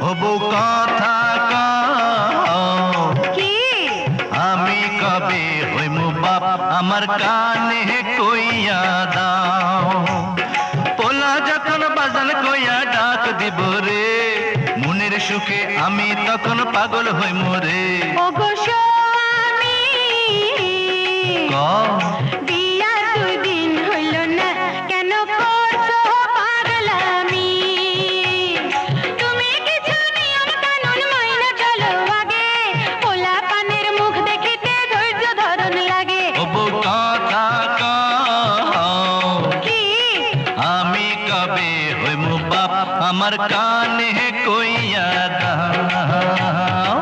হবু কথা কও কি আমি কবে হইমু বাপ আমার কানে কইয়া দাও পোলা যখন বাজান কইয়া ডাক দিব রে মনের সুখে আমি তখন পাগল হইমু রে ওগো স্বামী কও বিয়া দুদিন হইল না কেন করছো পাগলামি তুমি কিছু নিয়ম কানুন মাইনা চলো আগে পোলা পানের মুখ দেখিতে ধৈর্য ধরন লাগে হবু কথা কও কি আমি কবে হইমু বাপ আমার কানে কইয়া দাও